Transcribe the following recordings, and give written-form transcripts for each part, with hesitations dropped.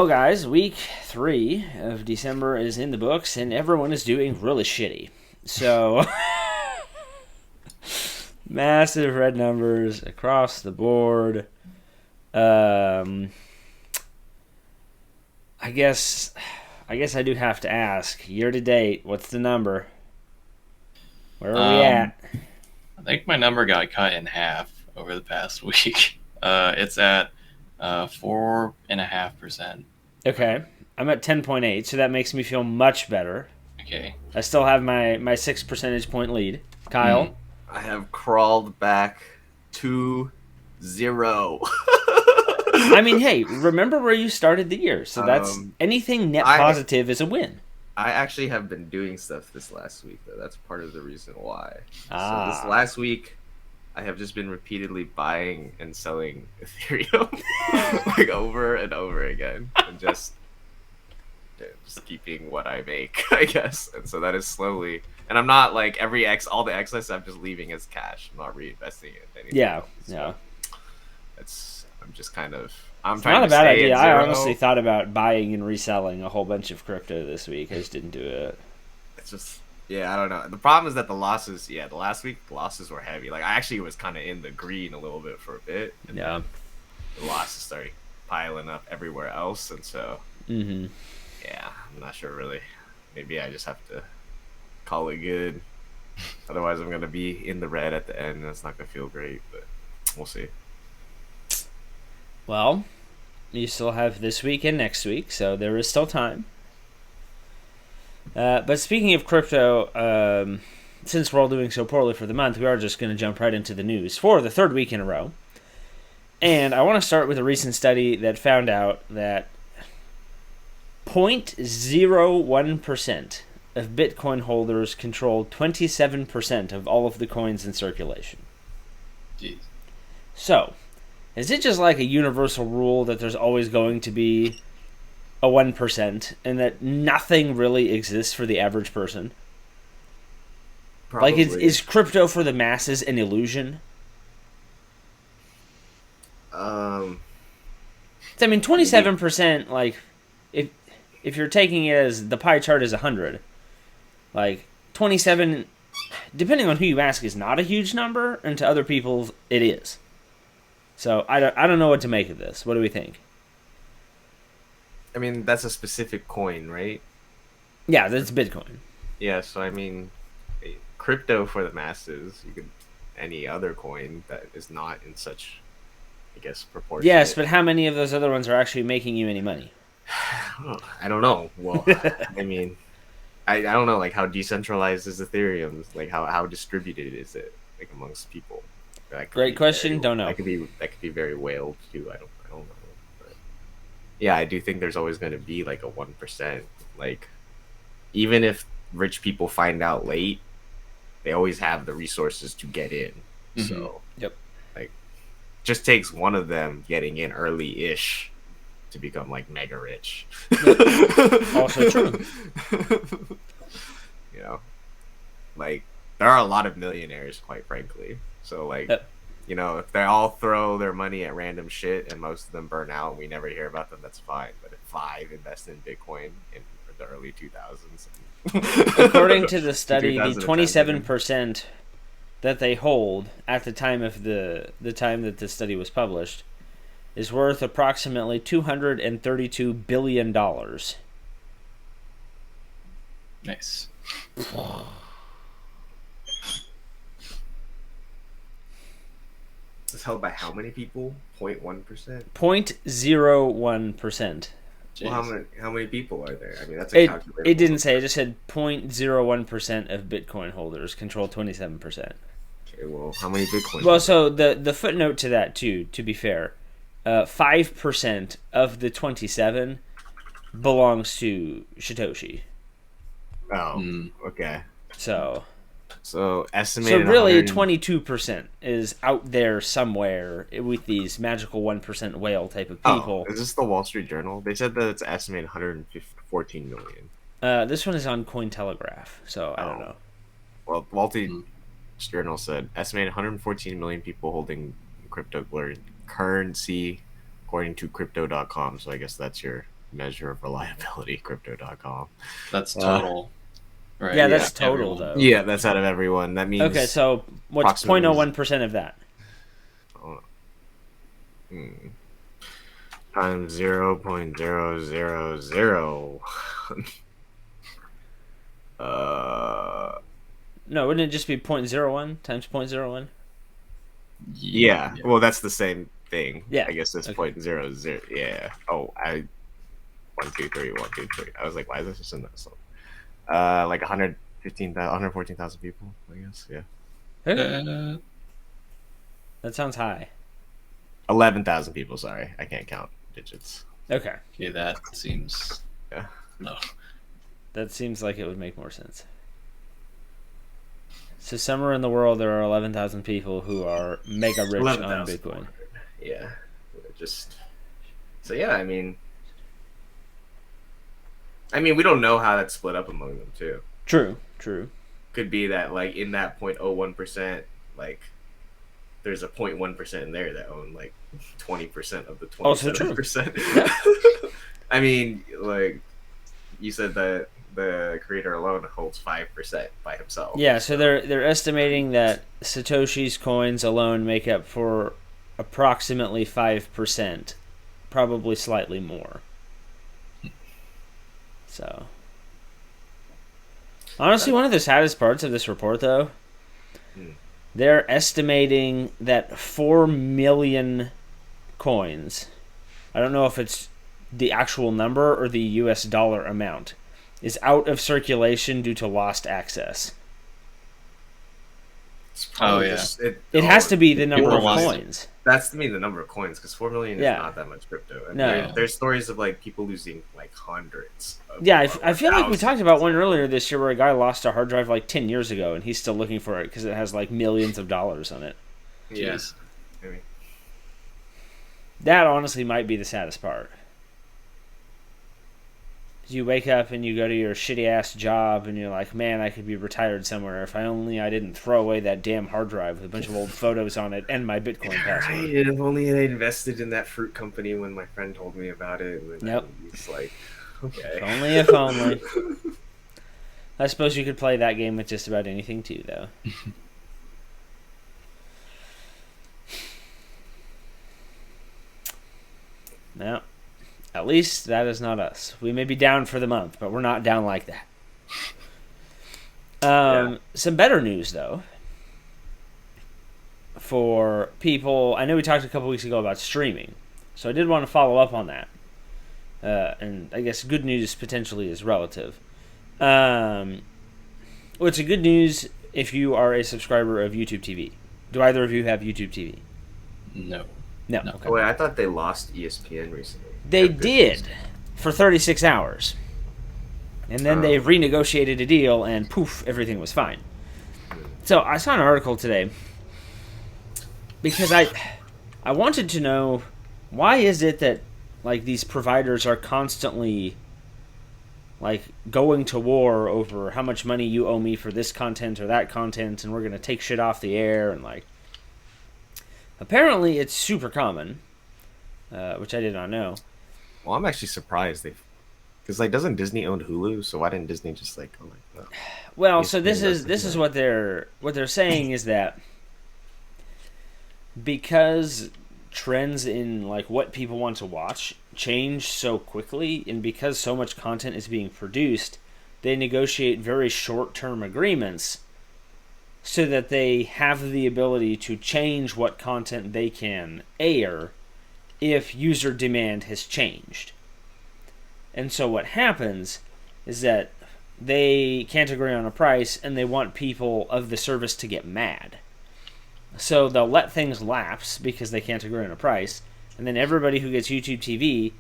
Well, guys, week 3 of December is in the books, and everyone is doing really shitty. So, massive red numbers across the board. I guess I do have to ask. Year to date, what's the number? Where are we at? I think my number got cut in half over the past week. It's at 4.5%. Okay, I'm at 10.8, so that makes me feel much better. Okay. I still have my 6 percentage point lead. Kyle? I have crawled back to 0. I mean, hey, remember where you started the year, so that's anything net positive is a win. I actually have been doing stuff this last week, though. That's part of the reason why. Ah. So this last week, I have just been repeatedly buying and selling Ethereum like over and over again, and just keeping what I make, I guess. And so that is slowly. And I'm not like all the excess I'm just leaving as cash. I'm not reinvesting it. Yeah, so I'm just kind of. It's not a bad idea. I honestly thought about buying and reselling a whole bunch of crypto this week. I just didn't do it. It's just, I don't know. The problem is that the losses, the last week, the losses were heavy. Like, I actually was kind of in the green a little bit for a bit. And then the losses started piling up everywhere else. And so, I'm not sure really. Maybe I just have to call it good. Otherwise, I'm going to be in the red at the end. And that's not going to feel great, but we'll see. Well, you still have this week and next week, so there is still time. But speaking of crypto, since we're all doing so poorly for the month, we are just going to jump right into the news for the third week in a row. And I want to start with a recent study that found out that 0.01% of Bitcoin holders control 27% of all of the coins in circulation. Jeez. So, is it just like a universal rule that there's always going to be a 1% and that nothing really exists for the average person? Probably. Like, is crypto for the masses an illusion? I mean, 27%, like, if you're taking it as the pie chart is 100, like, 27, depending on who you ask, is not a huge number, and to other people, it is. So I don't know what to make of this. What do we think? I mean, that's a specific coin, right? Yeah, that's Bitcoin. Yeah, so I mean, crypto for the masses. You could any other coin that is not in such, I guess, proportion. Yes, but how many of those other ones are actually making you any money? I don't know. Well, I mean, I don't know. Like, how decentralized is Ethereum? Like, how distributed is it, like, amongst people? Great question. Don't know. That could be very whaled too. I don't know. But yeah, I do think there's always going to be like a 1%. Like, even if rich people find out late, they always have the resources to get in. Mm-hmm. So like, just takes one of them getting in early-ish to become like mega rich. Also true. You know, like, there are a lot of millionaires, quite frankly. So, like, you know, if they all throw their money at random shit and most of them burn out and we never hear about them, that's fine. But if 5 invest in Bitcoin in the early 2000s. According to the study, the 27% that they hold at the time of the time that the study was published is worth approximately $232 billion. Nice. It's held by how many people? 0.1%? 0.01%. Well, how many people are there? I mean, that's a calculator. It didn't say. It just said 0.01% of Bitcoin holders control 27%. Okay, well, how many Bitcoin? Well, so the footnote to that, too, to be fair, 5% of the 27 belongs to Satoshi. Oh, okay. So estimated. So really, 22% is out there somewhere with these magical 1% whale type of people. Oh, is this the Wall Street Journal? They said that it's estimated 114 million. This one is on Cointelegraph, so I don't know. Well, Wall Street Journal said estimated 114 million people holding cryptocurrency, according to Crypto.com. So I guess that's your measure of reliability, crypto.com. That's total. Right. Yeah, that's total, everyone. though. Yeah, that's out of everyone. That means Okay, so what's approximately 0.01% of that? Times 0.000. No, wouldn't it just be 0.01 times 0.01? Yeah. Well, that's the same thing. Yeah. I guess that's Okay. 0.00. Yeah. Oh, 1, 2, 3, 1, 2, 3. I was like, why is this just in that slow? Like 114,000 people, I guess. Yeah. Okay. That sounds high. 11,000 people. Sorry, I can't count digits. Okay. Okay, that seems. Yeah. No. That seems like it would make more sense. So somewhere in the world there are 11,000 people who are mega rich on 11,000. Bitcoin. Yeah. Just. So yeah, I mean, we don't know how that's split up among them too. True. Could be that like in that 0.01%, like there's a 0.1% in there that own like 20% of the 27%. Yeah. I mean, like you said that the creator alone holds 5% by himself. Yeah, so they're estimating that Satoshi's coins alone make up for approximately 5%, probably slightly more. So, honestly, one of the saddest parts of this report, though, they're estimating that 4 million coins, I don't know if it's the actual number or the US dollar amount, is out of circulation due to lost access. Oh, yeah. It has to be the number People of lost it. coins. That's to me the number of coins, because 4 million is Yeah. not that much crypto. And No. there's stories of like people losing like hundreds. Yeah, I feel like we thousands. talked about one earlier this year where a guy lost a hard drive like 10 years ago, and he's still looking for it because it has like millions of dollars on it. Yeah. Jeez. Maybe. That honestly might be the saddest part. You wake up and you go to your shitty ass job and you're like, man, I could be retired somewhere if I didn't throw away that damn hard drive with a bunch of old photos on it and my Bitcoin password. Right, if only I invested in that fruit company when my friend told me about it. And then Yep. It's like, okay. If only. I suppose you could play that game with just about anything too, though. No. At least that is not us. We may be down for the month, but we're not down like that. Some better news, though, for people. I know we talked a couple weeks ago about streaming, so I did want to follow up on that. And I guess good news potentially is relative. Well, it's a good news if you are a subscriber of YouTube TV. Do either of you have YouTube TV? No. No. No. Okay. Oh, wait, I thought they lost ESPN recently. They did for 36 hours. And then they renegotiated a deal and poof, everything was fine. So I saw an article today because I wanted to know why is it that like these providers are constantly like going to war over how much money you owe me for this content or that content and we're going to take shit off the air and like apparently it's super common, which I did not know. Well, I'm actually surprised because like doesn't Disney own Hulu? So why didn't Disney just like go like no? Well, so this is what they're saying is that because trends in like what people want to watch change so quickly, and because so much content is being produced, they negotiate very short-term agreements so that they have the ability to change what content they can air if user demand has changed. And so what happens is that they can't agree on a price and they want people of the service to get mad. So they'll let things lapse because they can't agree on a price, and then everybody who gets YouTube TV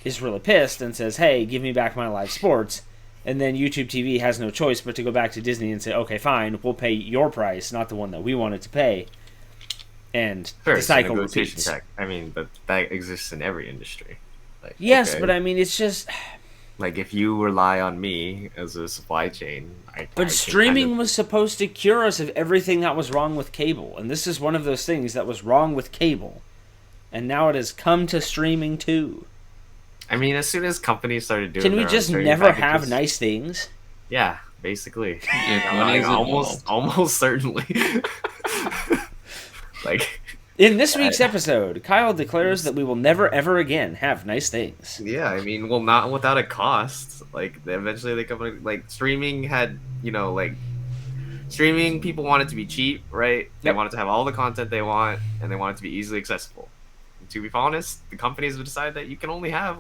is really pissed and says, hey, give me back my live sports. And then YouTube TV has no choice but to go back to Disney and say, okay, fine, we'll pay your price, not the one that we wanted to pay. And Sure, the cycle negotiation repeats. tech. I mean, but that exists in every industry. Like, Yes, okay. but I mean, it's just... Like, if you rely on me as a supply chain, I But can streaming kind of- was supposed to cure us of everything that was wrong with cable. And this is one of those things that was wrong with cable. And now it has come to streaming too. I mean, as soon as companies started doing Can we their own just streaming never have packages, nice things? yeah, basically, Yeah, money is involved. almost certainly. Like, In this I, week's episode, Kyle declares that we will never ever again have nice things. yeah, I mean, well, not without a cost. Like, eventually they come like streaming had, like streaming. People want it to be cheap, right? They Yep. want it to have all the content they want, and they want it to be easily accessible. And to be honest, the companies have decided that you can only have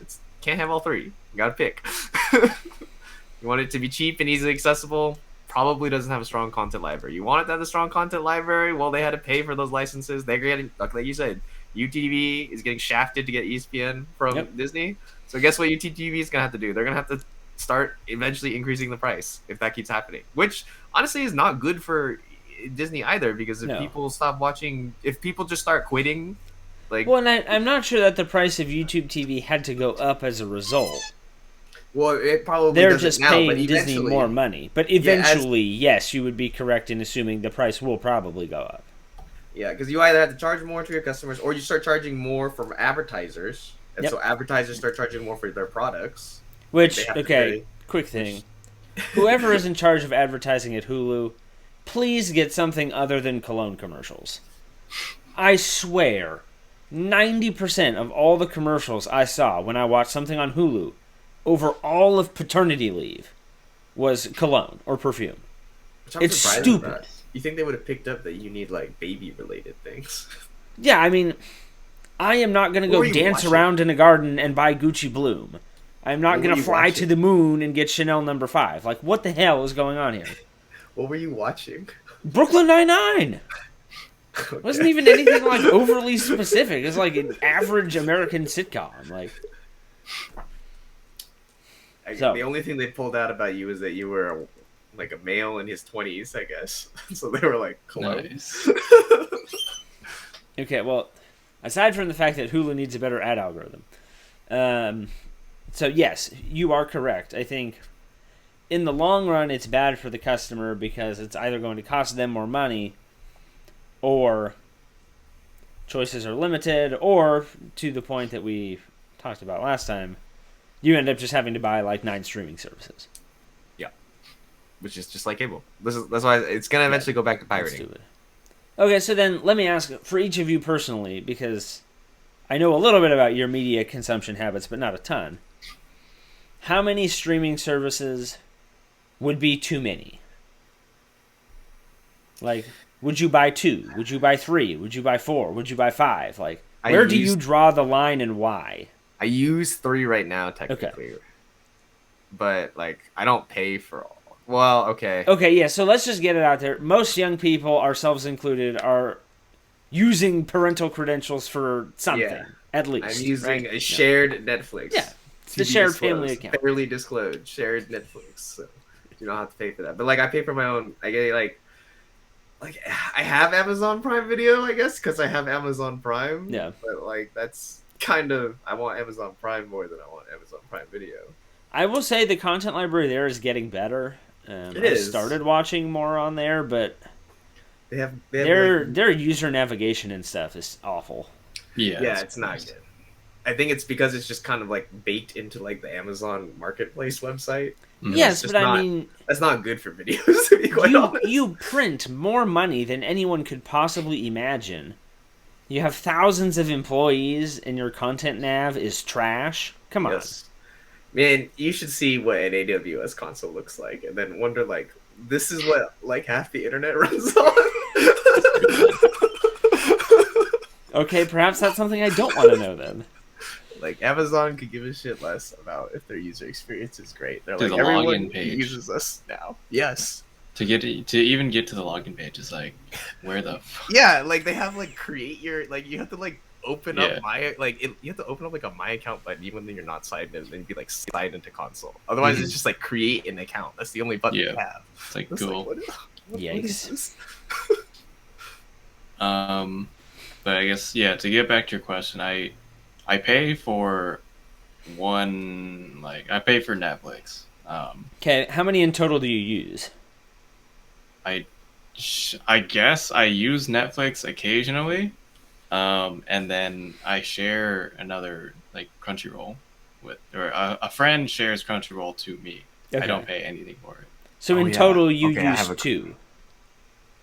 it's can't have all three. You gotta pick. You want it to be cheap and easily accessible. Probably doesn't have a strong content library. You want it to have a strong content library? Well, they had to pay for those licenses. They're getting, like you said, UTV is getting shafted to get ESPN from Disney. So guess what UTV is gonna have to do? They're gonna have to start eventually increasing the price if that keeps happening. Which honestly is not good for Disney either, because if people stop watching, if people just start quitting, like, well, and I'm not sure that the price of YouTube TV had to go up as a result. well, it probably they're doesn't just now, paying but Disney eventually, more money. But eventually, yes, you would be correct in assuming the price will probably go up. Yeah, because you either have to charge more to your customers, or you start charging more from advertisers, and so advertisers start charging more for their products. Which, okay, quick thing. Whoever is in charge of advertising at Hulu, please get something other than cologne commercials. I swear, 90% of all the commercials I saw when I watched something on Hulu over all of paternity leave was cologne or perfume. It's stupid. You think they would have picked up that you need, like, baby-related things? Yeah, I mean, I am not going to go dance around in a garden and buy Gucci Bloom. I'm not going to fly to the moon and get Chanel No. 5. Like, what the hell is going on here? What were you watching? Brooklyn Nine-Nine! Okay. It wasn't even anything, like, overly specific. It's like an average American sitcom. Like, the only thing they pulled out about you is that you were like a male in his 20s, I guess. So they were like, cologne. Nice. Okay, well, aside from the fact that Hulu needs a better ad algorithm, so yes, you are correct. I think in the long run, it's bad for the customer because it's either going to cost them more money, or choices are limited, or to the point that we talked about last time, you end up just having to buy like 9 streaming services. Yeah, which is just like cable. That's why it's gonna eventually go back to pirating. Okay, so then let me ask for each of you personally, because I know a little bit about your media consumption habits, but not a ton. How many streaming services would be too many? Like, would you buy 2? Would you buy 3? Would you buy 4? Would you buy 5? Like, where do you draw the line and why? I use 3 right now, technically. Okay. But, like, I don't pay for all. Well, okay. Okay, yeah, so let's just get it out there. Most young people, ourselves included, are using parental credentials for something, at least. I'm using a shared Netflix. Yeah, it's the shared family account. Fairly disclosed, shared Netflix. So you don't have to pay for that. But, like, I pay for my own. I get, like I have Amazon Prime Video, I guess, because I have Amazon Prime. Yeah. But, like, that's kind of, I want Amazon Prime more than I want Amazon Prime Video. I will say the content library there is getting better. I started watching more on there, but they have their user navigation and stuff is awful. Yeah, it's not good. I think it's because it's just kind of like baked into like the Amazon Marketplace website. Yes, but I mean, that's not good for videos. To be quite honest, you print more money than anyone could possibly imagine. You have thousands of employees, and your content nav is trash. Come on. Man, you should see what an AWS console looks like, and then wonder, like, this is what, like, half the internet runs on? Okay, perhaps that's something I don't want to know, then. Like, Amazon could give a shit less about if their user experience is great. They're like, the everyone page uses us now. Yes. To even get to the login page is like, where the Yeah, like, they have, like, create your, like, you have to, like, open up you have to open up like a my account button even when you're not signed in, and you'd be like signed into console. Otherwise it's just like create an account. That's the only button you have. It's like cool. Like, Yikes. But I guess to get back to your question, I pay for I pay for Netflix. Okay, how many in total do you use? I guess I use Netflix occasionally. And then I share another like Crunchyroll with, or a friend shares Crunchyroll to me. I don't Okay. pay anything for it. So Oh, in yeah. total, you Okay, I have use 2.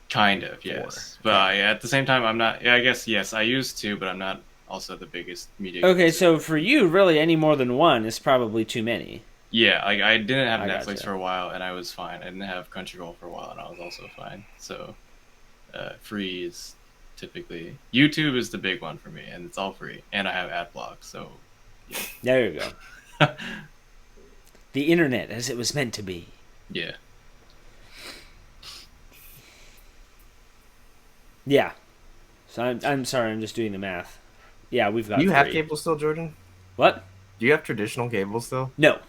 Kind of, 4. yes. But Okay. at the same time, I'm not. Yeah, I guess yes, I used to, but I'm not also the biggest media Okay, consumer. so for you, really, any more than 1 is probably too many. Yeah, like I didn't have I Netflix gotcha. for a while, and I was fine. I didn't have Crunchyroll for a while, and I was also fine. So free is typically YouTube is the big one for me, and it's all free, and I have ad block. So There you go. The internet as it was meant to be. yeah. Yeah. So I'm sorry, I'm just doing the math. Yeah, we've got Do you 3. have cable still, Jordan? What? Do you have traditional cable still? No.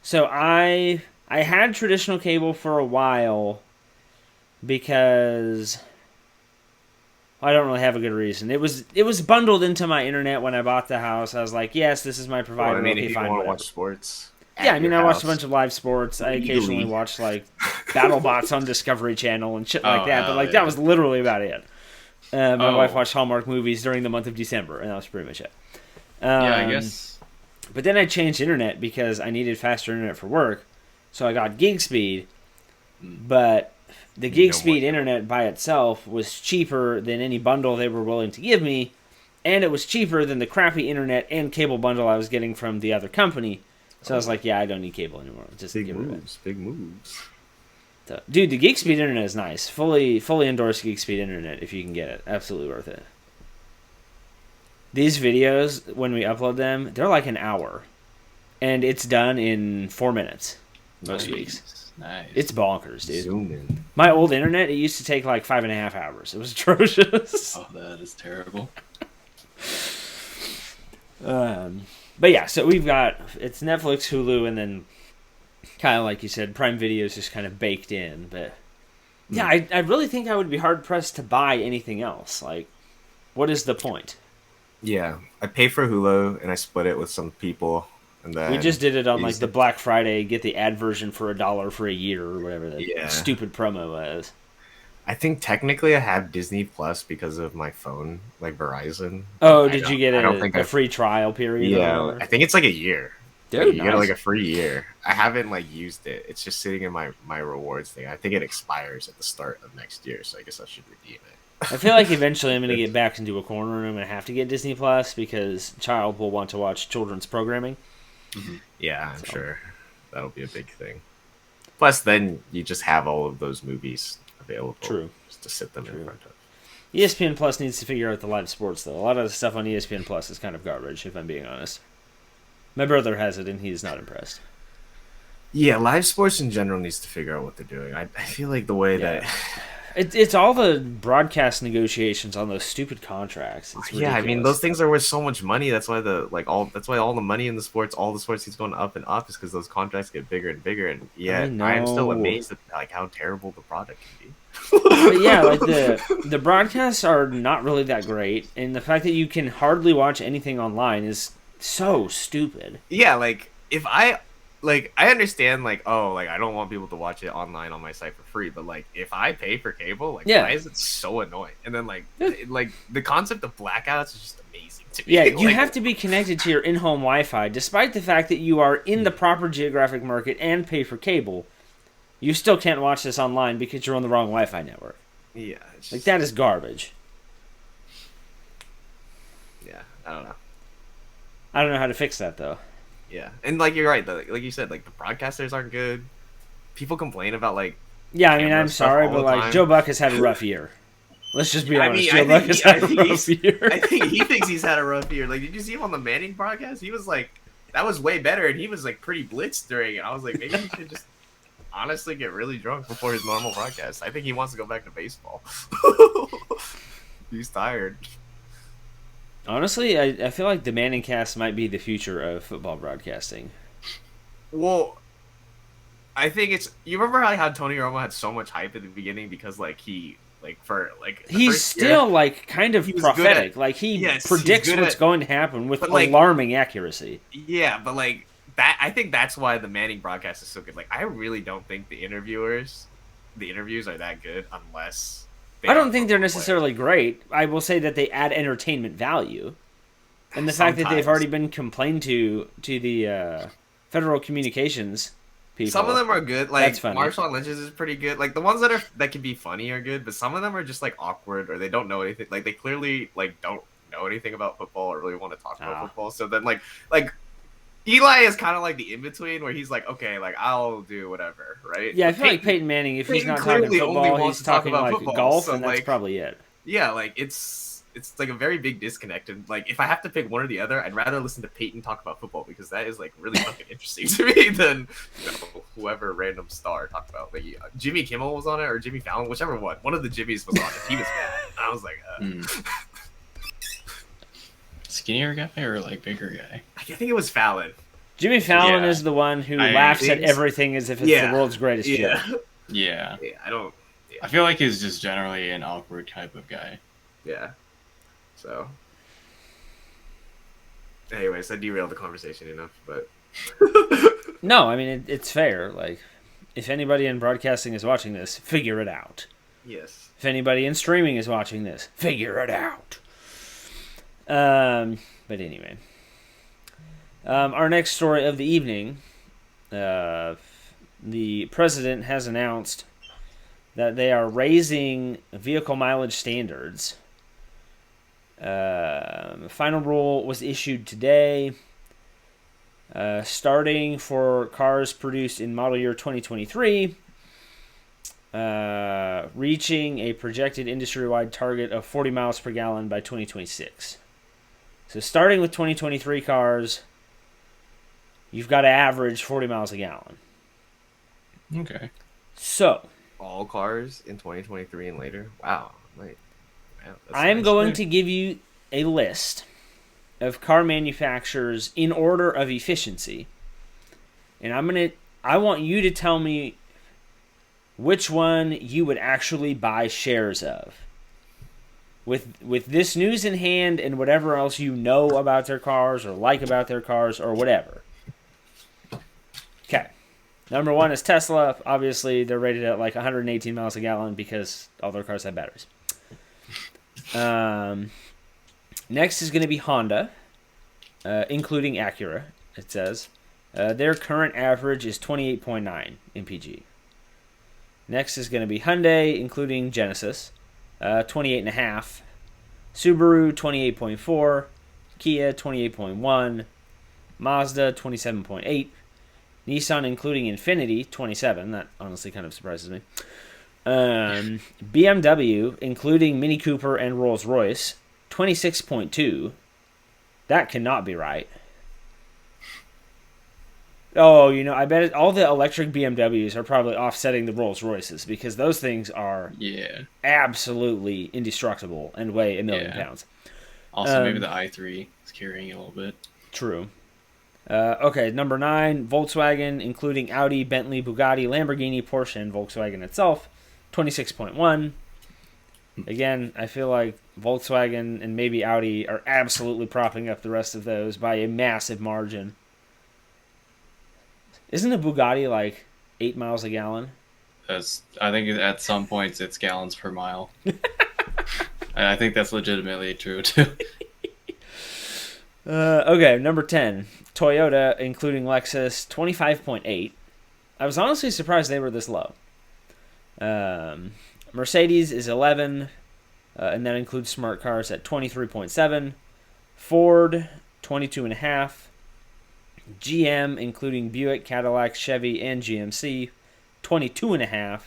So I had traditional cable for a while because I don't really have a good reason. It was bundled into my internet when I bought the house. I was like, yes, this is my Well, provider. I mean, Okay, if you fine, want to whatever. watch sports. Yeah, at I mean, your I watched a house, bunch of live sports. I occasionally legally. watched like BattleBots on Discovery Channel and shit like Oh, that. But hell like yeah. that was literally about it. My wife Oh. watched Hallmark movies during the month of December, and that was pretty much it. Yeah, I guess. But then I changed internet because I needed faster internet for work, so I got gig speed. But the gig No more speed cable. internet by itself was cheaper than any bundle they were willing to give me, and it was cheaper than the crappy internet and cable bundle I was getting from the other company. So I was like, yeah, I don't need cable anymore. Just Big get rid of it. moves. Big moves. So, dude, the gig speed internet is nice. Fully endorse gig speed internet if you can get it. Absolutely worth it. These videos, when we upload them, they're like an hour, and it's done in 4 minutes most weeks. Nice. It's bonkers, dude. Zoom in. My old internet, it used to take like 5.5 hours. It was atrocious. Oh, that is terrible. But yeah, so we've got it's Netflix, Hulu, and then kind of like you said, Prime Video is just kind of baked in. But yeah, I really think I would be hard pressed to buy anything else. Like, what is the point? Yeah, I pay for Hulu and I split it with some people, and then We just did it on like use the it. Black Friday, get the ad version for $1 for a year or whatever that Yeah. stupid promo was. I think technically I have Disney Plus because of my phone, like Verizon. Oh, I did don't- you get I don't think a I've- free trial period? or Yeah, whatever? I think it's like a year. Dude, You get nice. like a free year. I haven't like used it. It's just sitting in my rewards thing. I think it expires at the start of next year, so I guess I should redeem it. I feel like eventually I'm going to get backed into a corner and I'm going to have to get Disney Plus because child will want to watch children's programming. Yeah, I'm So. sure that'll be a big thing. Plus, then you just have all of those movies available. True. Just to sit them True. in front of. ESPN Plus needs to figure out the live sports though. A lot of the stuff on ESPN Plus is kind of garbage, if I'm being honest. My brother has it and he's not impressed. Yeah, live sports in general needs to figure out what they're doing. I feel like the way Yeah. that. It's all the broadcast negotiations on those stupid contracts. It's Yeah, I mean ridiculous. those things are worth so much money. That's why all the money in the sports, all the sports keeps going up and up, is because those contracts get bigger and bigger. And yeah, I am still know. amazed at like how terrible the product can be. But yeah, like the broadcasts are not really that great, and the fact that you can hardly watch anything online is so stupid. Yeah, like if I understand like, oh, like I don't want people to watch it online on my site for free, but like if I pay for cable, like Yeah. why is it so annoying? And then like like the concept of blackouts is just amazing to me. Yeah, you Like, have to be connected to your in-home Wi-Fi, despite the fact that you are in the proper geographic market and pay for cable. You still can't watch this online because you're on the wrong Wi-Fi network. Yeah, it's Like just, that is garbage. yeah, I don't know. I don't know how to fix that though. Yeah, and like you're right, like you said, like the broadcasters aren't good. People complain about like. Yeah, I mean, Camera I'm stuff sorry, all but the like time. Joe Buck has had a rough year. Let's just be I honest. mean, Joe I Buck think has he- I had a think rough he's- year. I think he thinks he's had a rough year. Like, did you see him on the Manning broadcast? He was like, that was way better, and he was like pretty blitzed during it. I was like, maybe he should just honestly get really drunk before his normal broadcast. I think he wants to go back to baseball. He's tired. Honestly, I feel like the Manning cast might be the future of football broadcasting. Well, I think it's. You remember how Tony Romo had so much hype at the beginning because like he like for like the He's first year- still like kind of he was good prophetic. at- Like he Yes, he's predicts good what's at- going to happen with but, like- alarming accuracy. Yeah, but like that, I think that's why the Manning broadcast is so good. Like, I really don't think the interviews are that good unless I don't think they're necessarily great. I will say that they add entertainment value. And the fact that they've already been complained to the Federal Communications people. Some of them are good. Like That's funny. Marshawn Lynch's is pretty good. Like the ones that can be funny are good, but some of them are just like awkward or they don't know anything. Like they clearly like don't know anything about football or really want to talk about football. So then like Eli is kind of like the in between where he's like, okay, like I'll do whatever, right? Yeah, I feel like Peyton Manning, if he's not talking football, he's talking like football, golf, and that's probably it. Yeah, like it's like a very big disconnect, and like if I have to pick one or the other, I'd rather listen to Peyton talk about football because that is like really fucking interesting to me than whoever random star talked about. Like Jimmy Kimmel was on it or Jimmy Fallon, whichever one. One of the Jimmys was on it. He was mad. I was like, skinnier guy or like bigger guy? I think it was Fallon. Jimmy Fallon is the one who laughs at everything as if it's the world's greatest joke. Yeah. I don't. Yeah. I feel like he's just generally an awkward type of guy. Yeah. So. Anyways, I derailed the conversation enough, but. No, I mean it's fair. Like, if anybody in broadcasting is watching this, figure it out. Yes. If anybody in streaming is watching this, figure it out. But anyway, our next story of the evening, the president has announced that they are raising vehicle mileage standards. The final rule was issued today, starting for cars produced in model year 2023, reaching a projected industry-wide target of 40 miles per gallon by 2026. So starting with 2023 cars, you've got to average 40 miles a gallon. Okay. So all cars in 2023 and later? Wow. Wait. I'm going to give you a list of car manufacturers in order of efficiency. And I want you to tell me which one you would actually buy shares of. With this news in hand and whatever else you know about their cars or like about their cars or whatever. Okay. Number one is Tesla. Obviously, they're rated at like 118 miles a gallon because all their cars have batteries. Next is going to be Honda, including Acura, it says. Their current average is 28.9 mpg. Next is going to be Hyundai, including Genesis, 28.5. Subaru, 28.4. Kia, 28.1. Mazda, 27.8. Nissan, including Infiniti, 27. That honestly kind of surprises me. BMW, including Mini Cooper and Rolls-Royce, 26.2. That cannot be right. Oh, I bet all the electric BMWs are probably offsetting the Rolls-Royces because those things are absolutely indestructible and weigh 1 million pounds. Also, maybe the i3 is carrying it a little bit. True. Okay, number 9, Volkswagen, including Audi, Bentley, Bugatti, Lamborghini, Porsche, and Volkswagen itself, 26.1. Again, I feel like Volkswagen and maybe Audi are absolutely propping up the rest of those by a massive margin. Isn't a Bugatti like 8 miles a gallon? I think at some points it's gallons per mile. I think that's legitimately true too. Okay, number 10, Toyota, including Lexus, 25.8. I was honestly surprised they were this low. Mercedes is 11, and that includes smart cars at 23.7. Ford, 22.5. GM, including Buick, Cadillac, Chevy, and GMC, 22.5.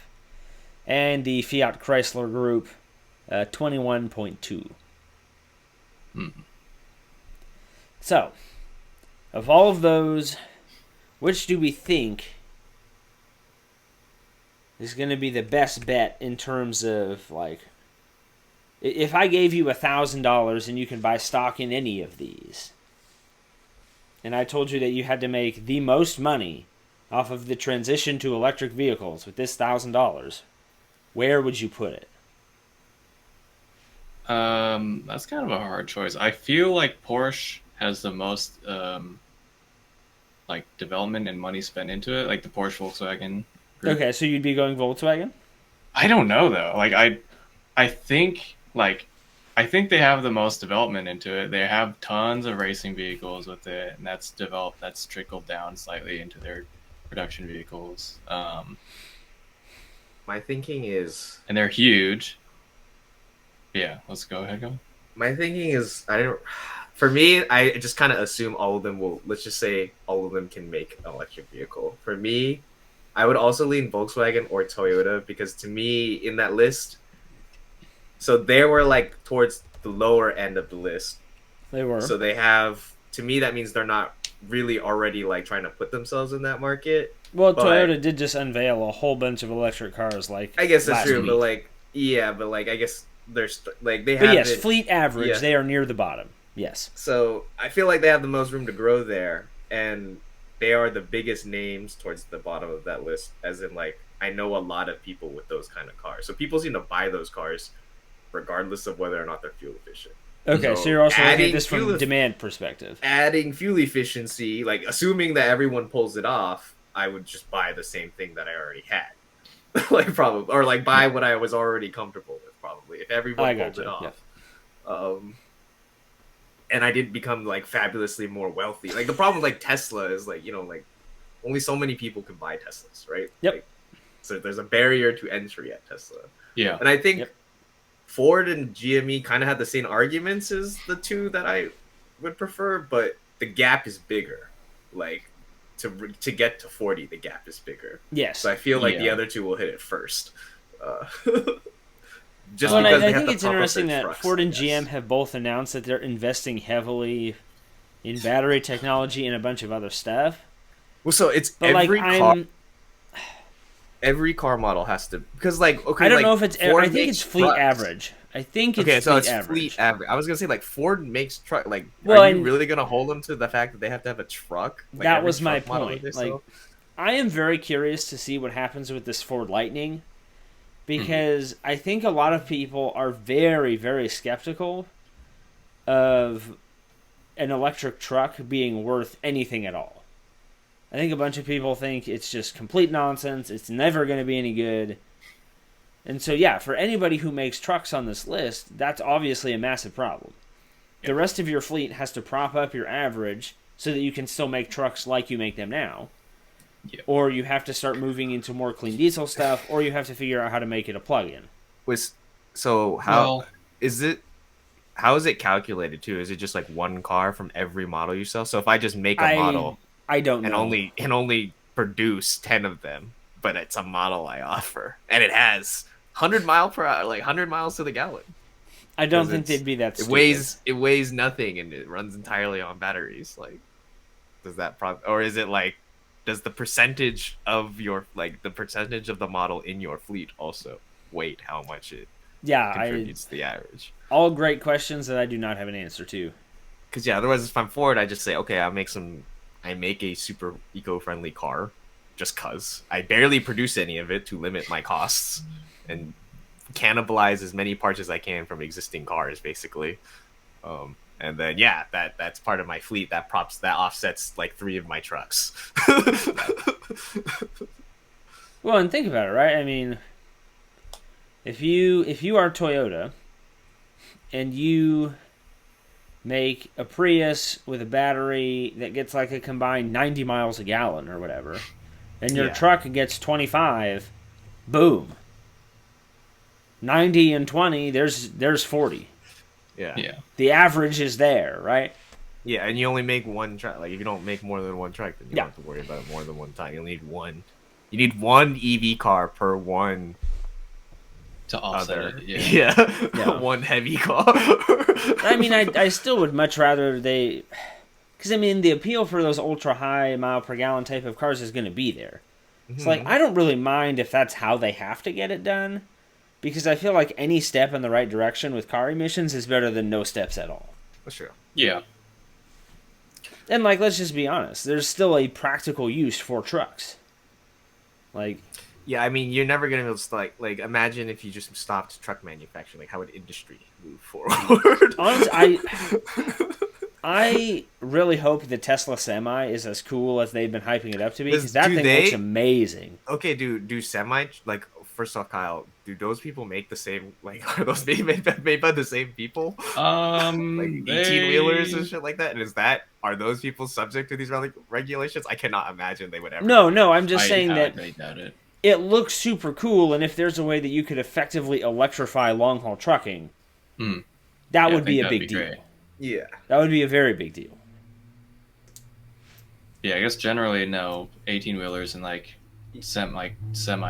And the Fiat Chrysler Group, 21.2. So, of all of those, which do we think is going to be the best bet in terms of, like, if I gave you $1,000 and you can buy stock in any of these, and I told you that you had to make the most money off of the transition to electric vehicles with this $1,000, where would you put it? That's kind of a hard choice. I feel like Porsche has the most like development and money spent into it, like the Porsche Volkswagen group. Okay, so you'd be going Volkswagen? I don't know though. Like I think they have the most development into it. They have tons of racing vehicles with it, and that's trickled down slightly into their production vehicles. My thinking is And they're huge. Yeah, let's go ahead. Go. my thinking is I don't. For me, I just kind of assume all of them will. Let's just say all of them can make an electric vehicle. For me, I would also lean Volkswagen or Toyota because to me, in that list, so they were like towards the lower end of the list. They were. So they have. To me, that means they're not really already like trying to put themselves in that market. Well, but Toyota did just unveil a whole bunch of electric cars. Like I guess that's last true, week. but like yeah, but like I guess there's like they But have. yes, it, fleet average, yeah. they are near the bottom. Yes. So I feel like they have the most room to grow there, and they are the biggest names towards the bottom of that list. As in, like I know a lot of people with those kind of cars, so people seem to buy those cars regardless of whether or not they're fuel efficient. Okay, so you're also looking at adding this from fuel- demand perspective. Adding fuel efficiency, like assuming that everyone pulls it off, I would just buy the same thing that I already had, like probably, or like buy what I was already comfortable with. Probably, if everyone pulled it off. And I didn't become like fabulously more wealthy. Like the problem with like Tesla is like, you know, like only so many people can buy Teslas, right? Yep. Like, so there's a barrier to entry at Tesla. Yeah. And I think Yep. Ford and GME kind of had the same arguments as the two that I would prefer, but the gap is bigger. Like to get to 40, the gap is bigger. Yes. So I feel like the Yeah. other two will hit it first. Just Well, and because I they have think to it's pump up interesting their that trucks, Ford I and guess. GM have both announced that they're investing heavily in battery technology and a bunch of other stuff. Well, so it's But every car model has to because like okay, I don't like, know if it's. Ford I think makes it's fleet trucks. average. I think it's Okay, so fleet it's average. fleet average. I was gonna say like Ford makes truck. Like, Well, are you and- really gonna hold them to the fact that they have to have a truck? Like, That every was my truck model that point. they Like, sell? I am very curious to see what happens with this Ford Lightning because I think a lot of people are very, very skeptical of an electric truck being worth anything at all. I think a bunch of people think it's just complete nonsense. It's never going to be any good. And so, yeah, for anybody who makes trucks on this list, that's obviously a massive problem. The rest of your fleet has to prop up your average so that you can still make trucks like you make them now. Yeah. Or you have to start moving into more clean diesel stuff, or you have to figure out how to make it a plug-in. So how Well, is it? How is it calculated too? Is it just like one car from every model you sell? So if I just make a model I don't know. and only produce 10 of them, but it's a model I offer, and it has 100 mile per hour, like 100 miles to the gallon. I don't 'Cause think it's- they'd be that It stupid. weighs nothing and it runs entirely on batteries. Like, does that or is it like, does the percentage of the percentage of the model in your fleet also weight how much it Yeah, contributes to the average? all great questions that I do not have an answer to. Because yeah, otherwise if I'm Ford, I just say, okay, I make a super eco-friendly car, just cause I barely produce any of it to limit my costs and cannibalize as many parts as I can from existing cars, basically. And then yeah, that's part of my fleet that offsets like 3 of my trucks. Well, and think about it, right? I mean, if you are Toyota and you make a Prius with a battery that gets like a combined 90 miles a gallon or whatever, and your Yeah. truck gets 25, boom. 90 and 20, there's 40. Yeah. yeah. The average is there, right? Yeah, and you only make one truck. Like if you don't make more than one truck, then you Yeah. don't have to worry about it more than one time. You'll need one. You need one EV car per one To offset other. it. Yeah. Yeah. One heavy car. I mean, I still would much rather they... Because, I mean, the appeal for those ultra-high mile-per-gallon type of cars is going to be there. So, like, I don't really mind if that's how they have to get it done. Because I feel like any step in the right direction with car emissions is better than no steps at all. That's true. Yeah. And, like, let's just be honest. There's still a practical use for trucks. Like... Yeah, I mean, you're never gonna be able to like imagine if you just stopped truck manufacturing. Like, how would industry move forward? Honestly, I really hope the Tesla Semi is as cool as they've been hyping it up to be, because that thing looks amazing. Okay, do semi like first off, Kyle, do those people make the same? Like, are those made by the same people? Like 18-wheelers and shit like that. And are those people subject to these regulations? I cannot imagine they would ever. No, I'm just saying I that doubt it. it looks super cool, and if there's a way that you could effectively electrify long haul trucking, that would be a big deal. Great. Yeah, that would be a very big deal. Yeah, I guess generally no 18-wheelers and like semi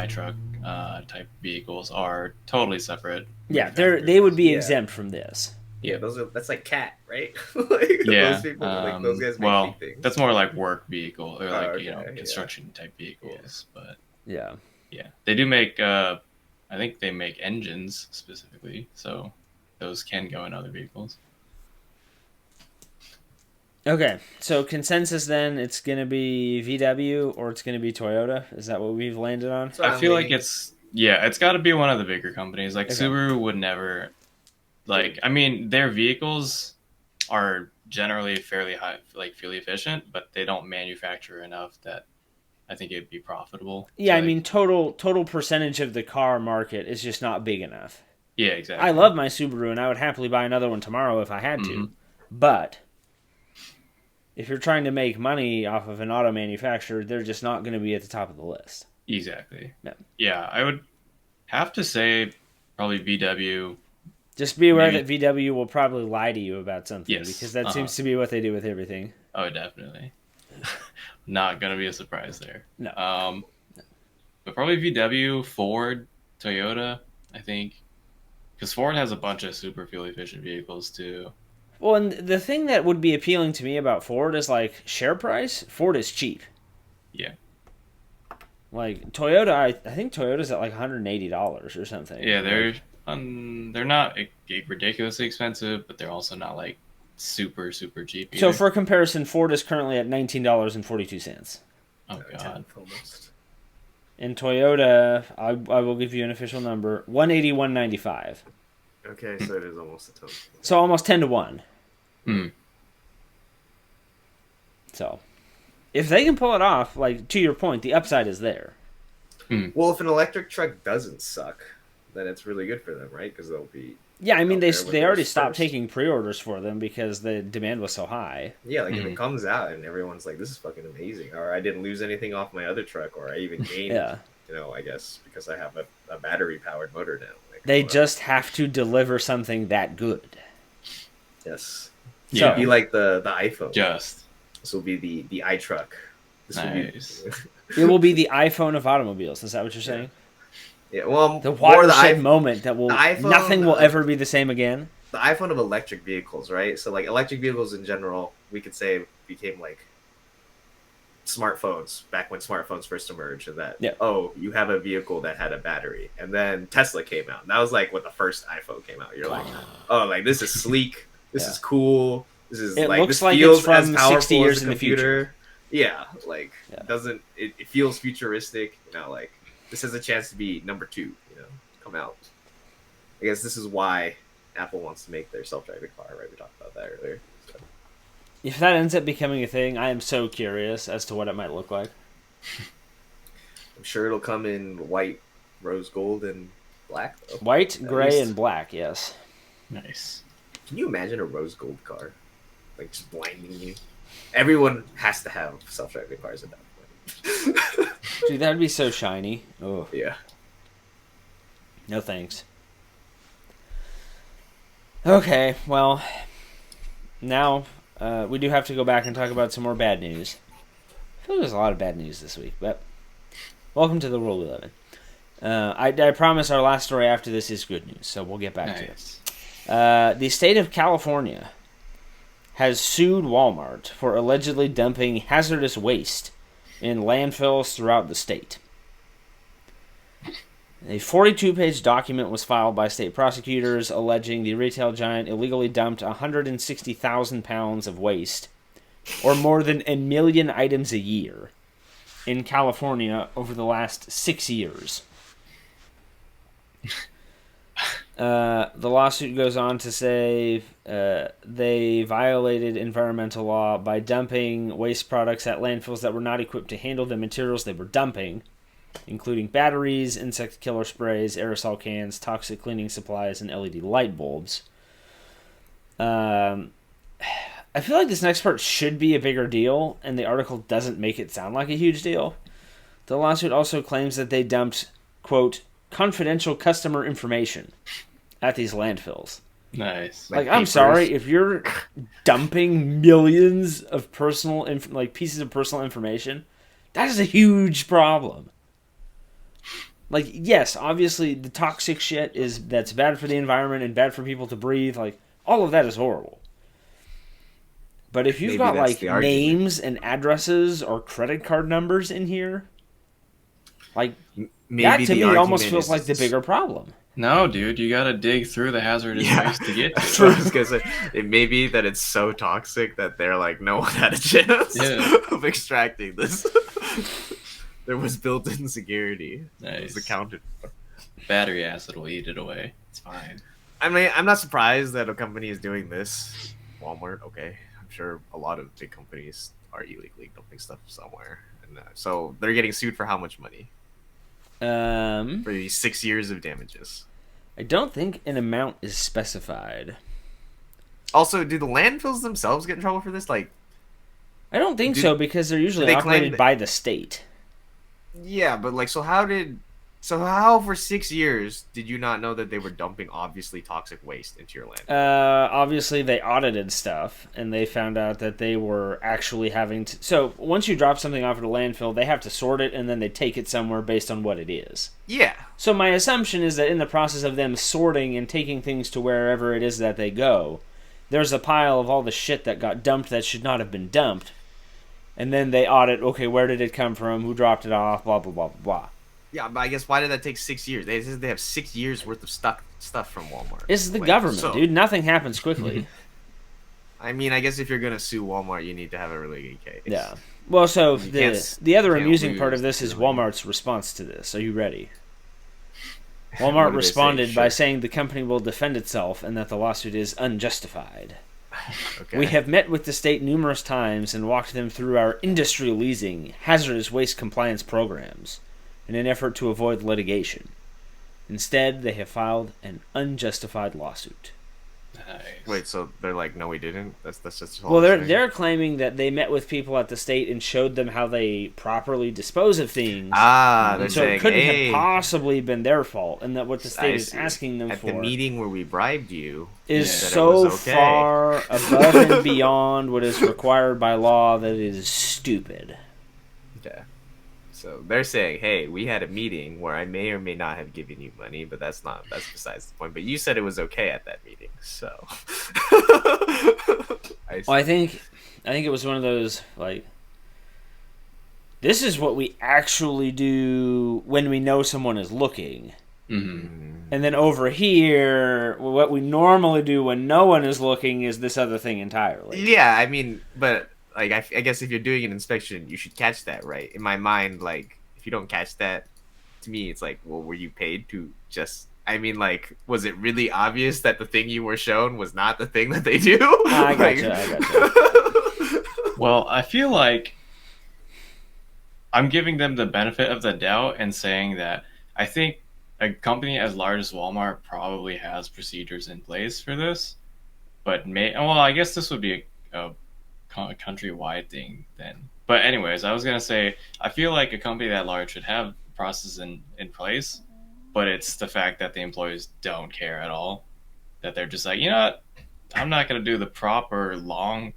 truck type vehicles are totally separate. Yeah, they would be exempt from this. Yeah, that's like cat, right? Like, yeah, those people, like those guys make big things. That's more like work vehicle or like construction type vehicles, but yeah, they do make. I think they make engines specifically, so those can go in other vehicles. Okay, so consensus then, it's going to be VW or it's going to be Toyota? Is that what we've landed on? I feel like it's got to be one of the bigger companies. Like Subaru would never, I mean, their vehicles are generally fairly high, like fuel efficient, but they don't manufacture enough that I think it'd be profitable. Yeah, so I mean, total percentage of the car market is just not big enough. Yeah, exactly. I love my Subaru, and I would happily buy another one tomorrow if I had to, but if you're trying to make money off of an auto manufacturer, they're just not going to be at the top of the list. Exactly. Yeah. Yeah, I would have to say probably VW. Just be aware that VW will probably lie to you about something, because that seems to be what they do with everything. Oh, definitely. Not going to be a surprise there. No. But probably VW, Ford, Toyota, I think. Because Ford has a bunch of super fuel efficient vehicles too. Well, and the thing that would be appealing to me about Ford is, like, share price. Ford is cheap. Yeah. Like, Toyota, I think Toyota's at, like, $180 or something. Yeah, they're not ridiculously expensive, but they're also not, like, super, super cheap either. So, for comparison, Ford is currently at $19.42. Oh, God. Almost. And Toyota, I will give you an official number, $181.95. Okay, so it is almost a ton. So almost 10 to 1. So, if they can pull it off, like, to your point, the upside is there. Well, if an electric truck doesn't suck, then it's really good for them, right? Because they'll be... Yeah, I mean, they already stopped taking pre-orders for them because the demand was so high. Yeah, like, if it comes out and everyone's like, this is fucking amazing, or I didn't lose anything off my other truck, or I even gained, I guess, because I have a battery-powered motor now. They just have to deliver something that good. Yes. So, it'll be like the iPhone. Just. This will be the iTruck. Nice. It will be the iPhone of automobiles. Is that what you're saying? Yeah. Well, the watershed moment that will nothing will ever be the same again. The iPhone of electric vehicles, right? So, like, electric vehicles in general, we could say became like smartphones back when smartphones first emerged, and that you have a vehicle that had a battery, and then Tesla came out, and that was like when the first iPhone came out. You're like, oh, like, this is sleek, this is cool, this is it like, looks this like feels it's from as powerful 60 years as a in the computer. Yeah, like it feels futuristic, like this has a chance to be number 2, come out. I guess this is why Apple wants to make their self-driving car, right? We talked about that earlier. So. If that ends up becoming a thing, I am so curious as to what it might look like. I'm sure it'll come in white, rose gold, and black, though. White, gray, and black, yes. Nice. Can you imagine a rose gold car? Like, just blinding you? Everyone has to have self-driving cars at that point. Dude, that'd be so shiny. Oh. Yeah. No thanks. Okay, well, now we do have to go back and talk about some more bad news. I feel there's a lot of bad news this week, but welcome to the world we live in. I promise our last story after this is good news, so we'll get back to it. The state of California has sued Walmart for allegedly dumping hazardous waste in landfills throughout the state. A 42-page document was filed by state prosecutors alleging the retail giant illegally dumped 160,000 pounds of waste, or more than 1 million items a year, in California over the last 6 years. The lawsuit goes on to say they violated environmental law by dumping waste products at landfills that were not equipped to handle the materials they were dumping, including batteries, insect killer sprays, aerosol cans, toxic cleaning supplies, and LED light bulbs. I feel like this next part should be a bigger deal, and the article doesn't make it sound like a huge deal. The lawsuit also claims that they dumped, quote, confidential customer information at these landfills. Nice. Like I'm sorry, if you're dumping millions of pieces of personal information, that is a huge problem. Like, yes, obviously the toxic shit that's bad for the environment and bad for people to breathe. Like, all of that is horrible. But if you've got like names and addresses or credit card numbers in here, like that to me almost feels like the bigger problem. No, dude, you gotta dig through the hazardous waste to get to it. I was gonna say, it may be that it's so toxic that they're like, no one had a chance of extracting this. There was built-in security. Nice. It was accounted for. Battery acid will eat it away. It's fine. I mean, I'm not surprised that a company is doing this. Walmart, okay. I'm sure a lot of big companies are illegally dumping stuff somewhere. And so they're getting sued for how much money? For these 6 years of damages. I don't think an amount is specified. Also, do the landfills themselves get in trouble for this? Like, I don't think so, because they're usually operated by the state. Yeah, but like, so how for 6 years did you not know that they were dumping obviously toxic waste into your land? Obviously they audited stuff, and they found out that they were actually having to... So, once you drop something off at a landfill, they have to sort it, and then they take it somewhere based on what it is. Yeah. So my assumption is that in the process of them sorting and taking things to wherever it is that they go, there's a pile of all the shit that got dumped that should not have been dumped. And then they audit, okay, where did it come from, who dropped it off, blah, blah, blah, blah, blah. Yeah, but I guess why did that take 6 years? They have 6 years worth of stuff from Walmart. It's the government, dude. Nothing happens quickly. I mean, I guess if you're gonna sue Walmart, you need to have a really good case. Yeah. Well, so the other amusing part of this is Walmart's response to this. Are you ready? Walmart responded by saying the company will defend itself and that the lawsuit is unjustified. Okay. We have met with the state numerous times and walked them through our industry-leading hazardous waste compliance programs in an effort to avoid litigation. Instead, they have filed an unjustified lawsuit. Nice. Wait, so they're like, no, we didn't? That's just well, they're claiming that they met with people at the state and showed them how they properly dispose of things. They're so saying, it couldn't have possibly been their fault, and that what the state is asking them at for the meeting where we bribed you is so far above and beyond what is required by law that it is stupid. Okay. So they're saying, hey, we had a meeting where I may or may not have given you money, but that's besides the point. But you said it was okay at that meeting, so. I think it was one of those, like, this is what we actually do when we know someone is looking. Mm-hmm. And then over here, what we normally do when no one is looking is this other thing entirely. Yeah, I mean, but... Like, I guess if you're doing an inspection, you should catch that, right? In my mind, like, if you don't catch that, to me, it's like, well, were you paid to just... I mean, like, was it really obvious that the thing you were shown was not the thing that they do? I gotcha. Well, I feel like I'm giving them the benefit of the doubt and saying that I think a company as large as Walmart probably has procedures in place for this. But, I guess this would be a countrywide thing then. But anyways, I was gonna say I feel like a company that large should have processes in place, but it's the fact that the employees don't care at all, that they're just like, you know what, I'm not gonna do the proper long,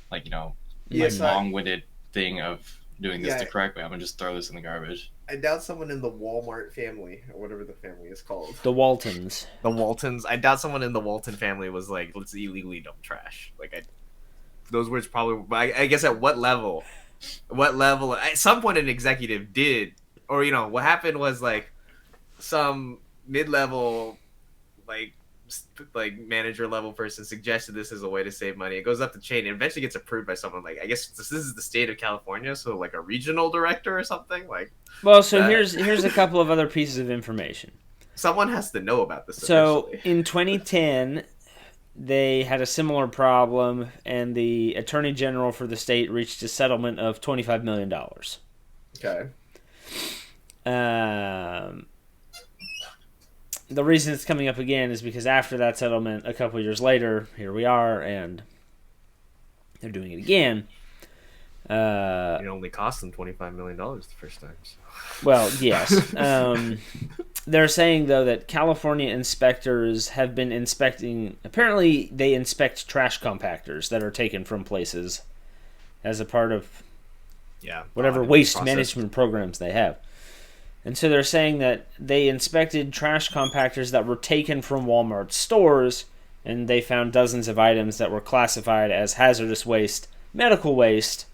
like, you know, long-winded thing of doing this the correct way. I'm gonna just throw this in the garbage. I doubt someone in the Walmart family, or whatever the family is called, the Waltons. I doubt someone in the Walton family was like, let's illegally dump trash. Like, those words probably, I guess at what level, at some point an executive did, or, you know, what happened was, like, some mid-level, like manager level person suggested this as a way to save money. It goes up the chain and eventually gets approved by someone, like, I guess this is the state of California, so like a regional director or something, like. Well, so here's a couple of other pieces of information. Someone has to know about this. So eventually. In 2010, they had a similar problem, and the Attorney General for the state reached a settlement of $25 million. Okay. The reason it's coming up again is because after that settlement, a couple years later, here we are, and they're doing it again. It only cost them $25 million the first time. So. Well, yes. They're saying, though, that California inspectors have been inspecting... Apparently, they inspect trash compactors that are taken from places as a part of whatever waste management programs they have. And so they're saying that they inspected trash compactors that were taken from Walmart stores, and they found dozens of items that were classified as hazardous waste, medical waste,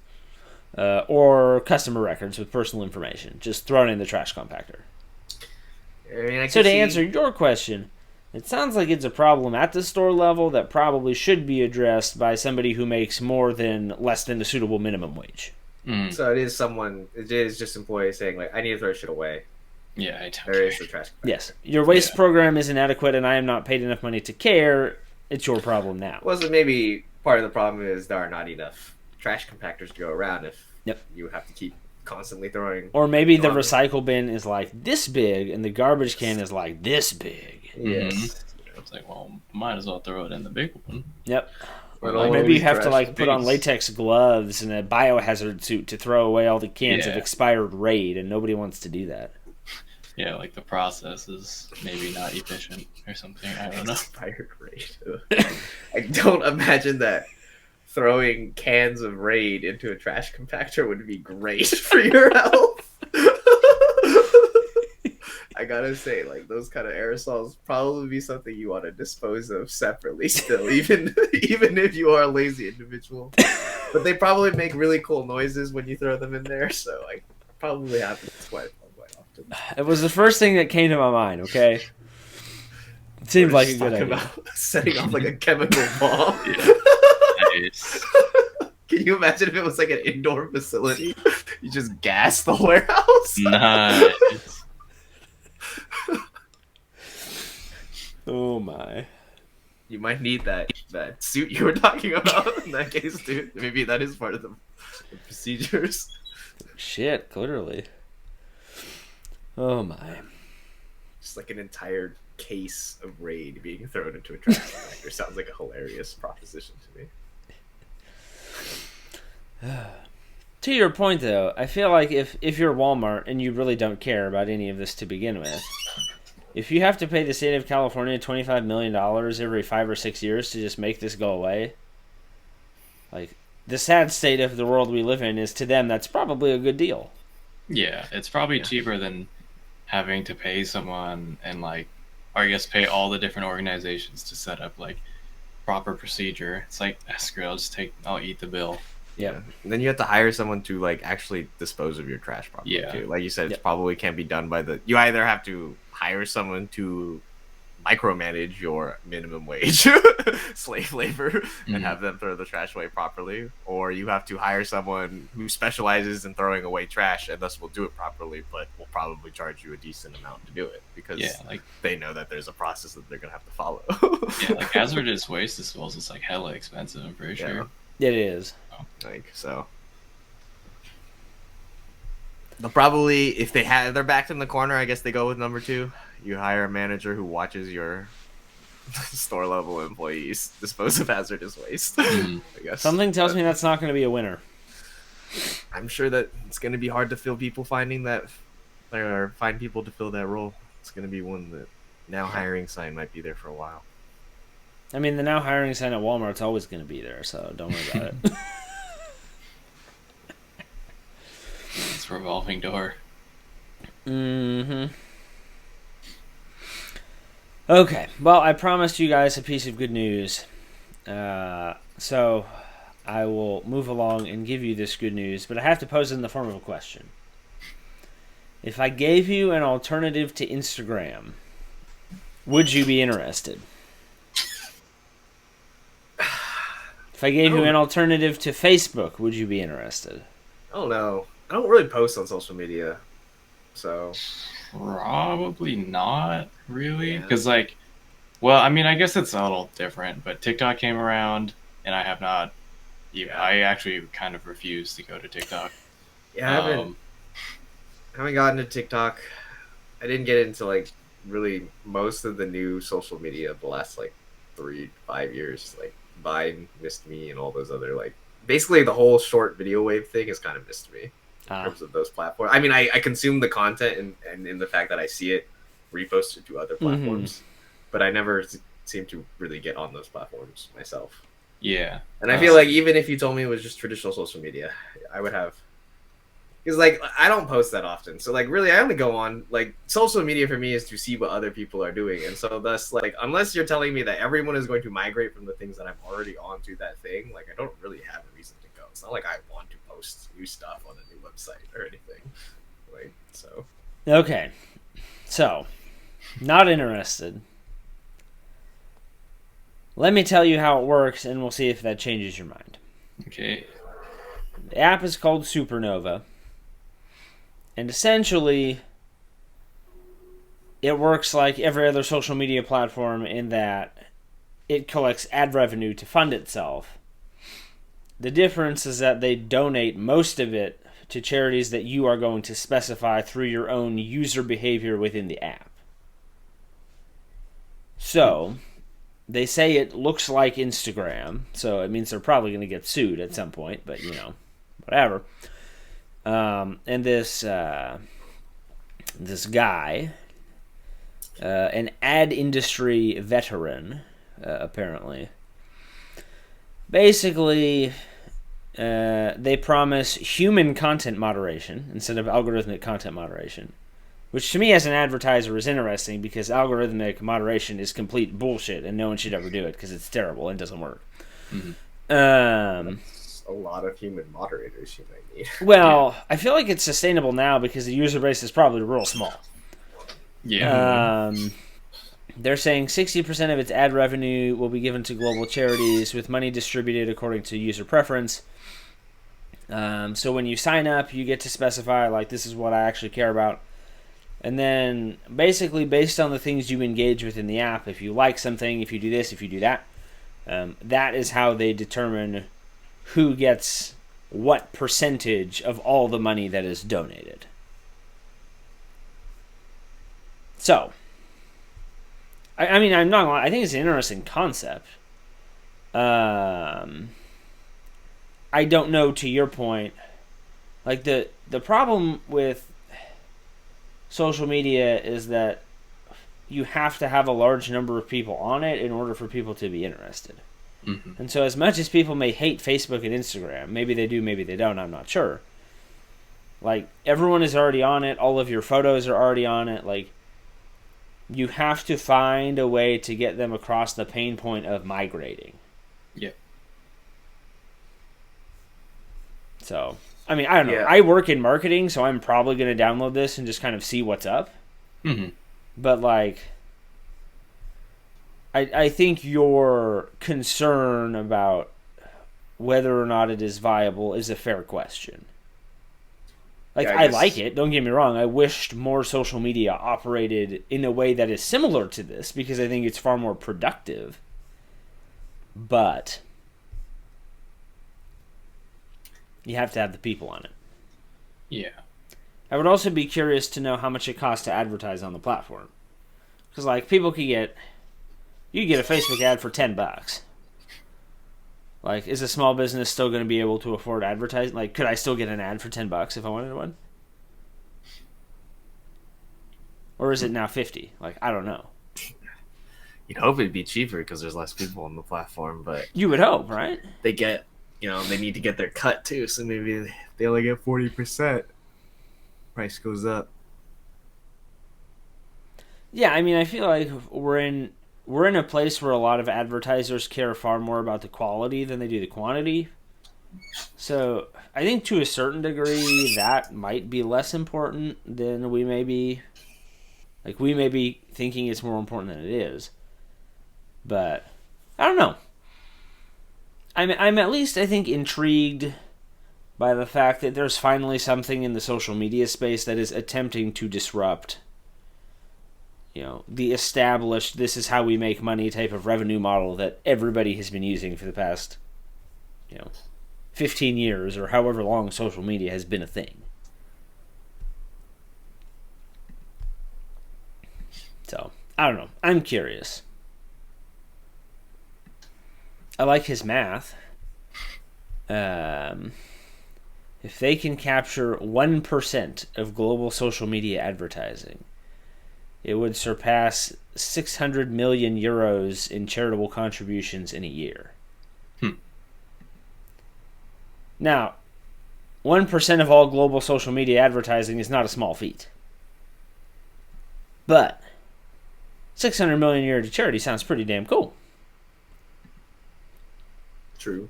or customer records with personal information, just thrown in the trash compactor. So to answer your question, it sounds like it's a problem at the store level that probably should be addressed by somebody who makes less than a suitable minimum wage. So it is just employees saying, like, I need to throw shit away. Yeah, I don't There is the trash compactor. Yes. Your waste program is inadequate and I am not paid enough money to care. It's your problem now. Well, so maybe part of the problem is there are not enough trash compactors to go around if you have to keep constantly throwing. Or maybe the recycle bin is like this big and the garbage can is like this big. Yes. It's like, well, might as well throw it in the big one. Yep. Or maybe you have to put on latex gloves and a biohazard suit to throw away all the cans of expired Raid, and nobody wants to do that. Yeah, like the process is maybe not efficient or something. I don't know. Expired Raid. I don't imagine that throwing cans of Raid into a trash compactor would be great for your health. I gotta say, like, those kind of aerosols probably be something you want to dispose of separately still, even if you are a lazy individual. But they probably make really cool noises when you throw them in there, so like probably happens quite often. It was the first thing that came to my mind, okay? It seemed like a good idea. About setting off like a chemical bomb. Nice. Can you imagine if it was like an indoor facility? You just gas the warehouse? Nice. Oh my. You might need that suit you were talking about in that case, dude. Maybe that is part of the procedures. Shit, clearly. Oh my. Just like an entire case of Raid being thrown into a trash compactor sounds like a hilarious proposition to me. To your point, though, I feel like if you're Walmart and you really don't care about any of this to begin with, if you have to pay the state of California $25 million every 5 or 6 years to just make this go away, like, the sad state of the world we live in is, to them, that's probably a good deal. Yeah, it's probably cheaper than having to pay someone and, like, or I guess pay all the different organizations to set up, like, proper procedure. It's like, screw it, I'll eat the bill. Yeah. And then you have to hire someone to like actually dispose of your trash properly too. Like you said, it probably can't be done by you either have to hire someone to micromanage your minimum wage slave labor and have them throw the trash away properly, or you have to hire someone who specializes in throwing away trash and thus will do it properly, but will probably charge you a decent amount to do it because they know that there's a process that they're gonna have to follow. Like hazardous waste disposal is like hella expensive, I'm pretty sure. It is. Like, so they'll probably, if they're backed in the corner, I guess they go with number 2. You hire a manager who watches your store level employees dispose of hazardous waste. I guess something tells me that's not going to be a winner. I'm sure that it's going to be hard to find people to fill that role. It's going to be one that now hiring sign might be there for a while. I mean, the now hiring sign at Walmart's always going to be there, so don't worry about it. It's a revolving door. Mm-hmm. Okay, well, I promised you guys a piece of good news. So I will move along and give you this good news, but I have to pose it in the form of a question. If I gave you an alternative to Instagram, would you be interested? If I gave you an alternative to Facebook, would you be interested? I don't know. I don't really post on social media, so... Probably not, really. Because, like, well, I mean, I guess it's a little different, but TikTok came around, and I have not... I actually kind of refuse to go to TikTok. Yeah, haven't gotten to TikTok. I didn't get into like really most of the new social media the last like 3 to 5 years. Like Vine missed me, and all those other like basically the whole short video wave thing has kind of missed me in terms of those platforms. I mean, I consume the content and in the fact that I see it reposted to other platforms, but I never seem to really get on those platforms myself. Yeah. And I feel like even if you told me it was just traditional social media, I would have. Because, like, I don't post that often. So, like, really, I only go on, like, social media for me is to see what other people are doing. And so, thus, like, unless you're telling me that everyone is going to migrate from the things that I'm already on to that thing, like, I don't really have a reason to go. It's not like I want to post new stuff on a new website or anything. Like, so. Okay. So, not interested. Let me tell you how it works, and we'll see if that changes your mind. Okay. The app is called Supernova. And essentially, it works like every other social media platform in that it collects ad revenue to fund itself. The difference is that they donate most of it to charities that you are going to specify through your own user behavior within the app. So, they say it looks like Instagram, so it means they're probably going to get sued at some point, but, you know, whatever. And this guy, an ad industry veteran, apparently, basically, they promise human content moderation instead of algorithmic content moderation, which to me as an advertiser is interesting because algorithmic moderation is complete bullshit and no one should ever do it because it's terrible and doesn't work. Mm-hmm. A lot of human moderators you might need. Well, I feel like it's sustainable now because the user base is probably real small. Yeah. They're saying 60% of its ad revenue will be given to global charities with money distributed according to user preference. So when you sign up, you get to specify, like, this is what I actually care about. And then basically based on the things you engage with in the app, if you like something, if you do this, if you do that, that is how they determine who gets what percentage of all the money that is donated. So, I mean, I'm not gonna lie, I think it's an interesting concept. I don't know, to your point, like the problem with social media is that you have to have a large number of people on it in order for people to be interested. Mm-hmm. And so as much as people may hate Facebook and Instagram, maybe they do, maybe they don't, I'm not sure. Like, everyone is already on it, all of your photos are already on it, like, you have to find a way to get them across the pain point of migrating. Yeah. So, I mean, I don't know. Yeah. I work in marketing, so I'm probably going to download this and just kind of see what's up. Mm-hmm. But, like, I think your concern about whether or not it is viable is a fair question. Like, Yeah, I I guess... like it, don't get me wrong. I wished more social media operated in a way that is similar to this because I think it's far more productive. But you have to have the people on it. Yeah. I would also be curious to know how much it costs to advertise on the platform. Because, like, people could get... You could get a Facebook ad for $10. Like, is a small business still going to be able to afford advertising? Like, could I still get an ad for $10 if I wanted one? Or is it now $50? Like, I don't know. You'd hope it'd be cheaper because there's less people on the platform, but... You would hope, right? They get, they need to get their cut too, so maybe they only get 40%. Price goes up. Yeah, I mean, I feel like we're in a place where a lot of advertisers care far more about the quality than they do the quantity. So I think to a certain degree that might be less important than we may be. Like, we may be thinking it's more important than it is. But I don't know. I'm at least, I think, intrigued by the fact that there's finally something in the social media space that is attempting to disrupt, the established, this is how we make money type of revenue model that everybody has been using for the past, 15 years or however long social media has been a thing. I don't know. I'm curious. I like his math. If they can capture 1% of global social media advertising, it would surpass 600 million euros in charitable contributions in a year. Now, 1% of all global social media advertising is not a small feat. But 600 million a year to charity sounds pretty damn cool. True.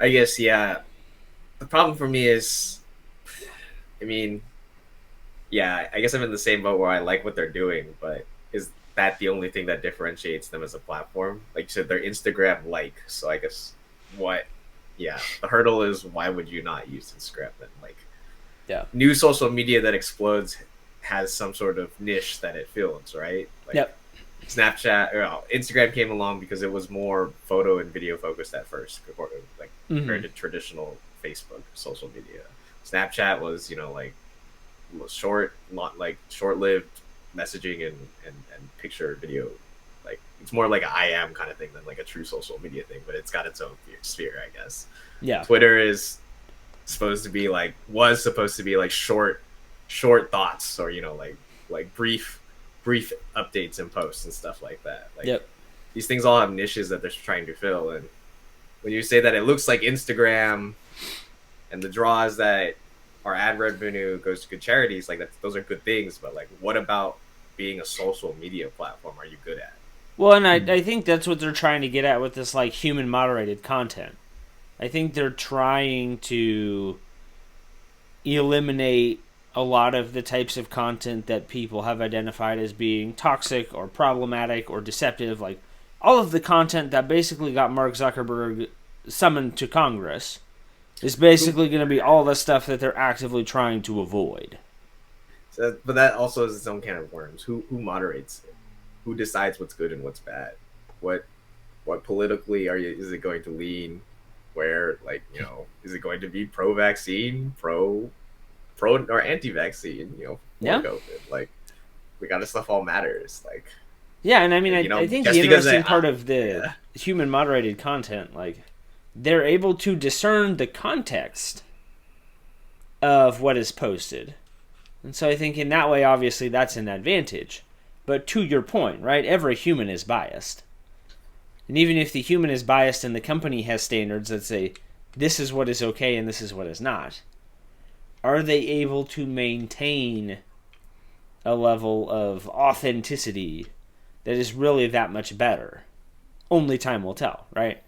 I guess, yeah. The problem for me is, I mean, yeah, I guess I'm in the same boat where I like what they're doing, but is that the only thing that differentiates them as a platform? Like you said, they're Instagram like, so I guess what? Yeah, the hurdle is why would you not use Instagram then? Like, Yeah. new social media that explodes has some sort of niche that it fills, right? Like, Yep. Snapchat or Instagram came along because it was more photo and video focused at first, like compared to traditional Facebook social media. Snapchat was, like short-lived messaging and picture video. Like it's more like an I am kind of thing than like a true social media thing, but it's got its own sphere, I guess. Yeah. Twitter was supposed to be like short thoughts or like brief updates and posts and stuff like that. Like, Yep. These things all have niches that they're trying to fill, and when you say that it looks like Instagram and the draw is that our ad revenue goes to good charities, like those are good things, but like what about being a social media platform are you good at? Well, and I think that's what they're trying to get at with this like human moderated content. I think they're trying to eliminate a lot of the types of content that people have identified as being toxic or problematic or deceptive. Like all of the content that basically got Mark Zuckerberg summoned to Congress is basically going to be all the stuff that they're actively trying to avoid. So, but that also is its own can of worms. Who moderates it? Who decides what's good and what's bad? What politically is it going to lean? Where, like, is it going to be pro-vaccine, pro or anti-vaccine? Yeah. COVID? Like, we got to stuff all matters. Like, yeah, and I mean, I think the interesting part of the human moderated content, like, they're able to discern the context of what is posted. And so I think in that way, obviously, that's an advantage. But to your point, right, every human is biased. And even if the human is biased and the company has standards that say, this is what is okay and this is what is not, are they able to maintain a level of authenticity that is really that much better? Only time will tell, right?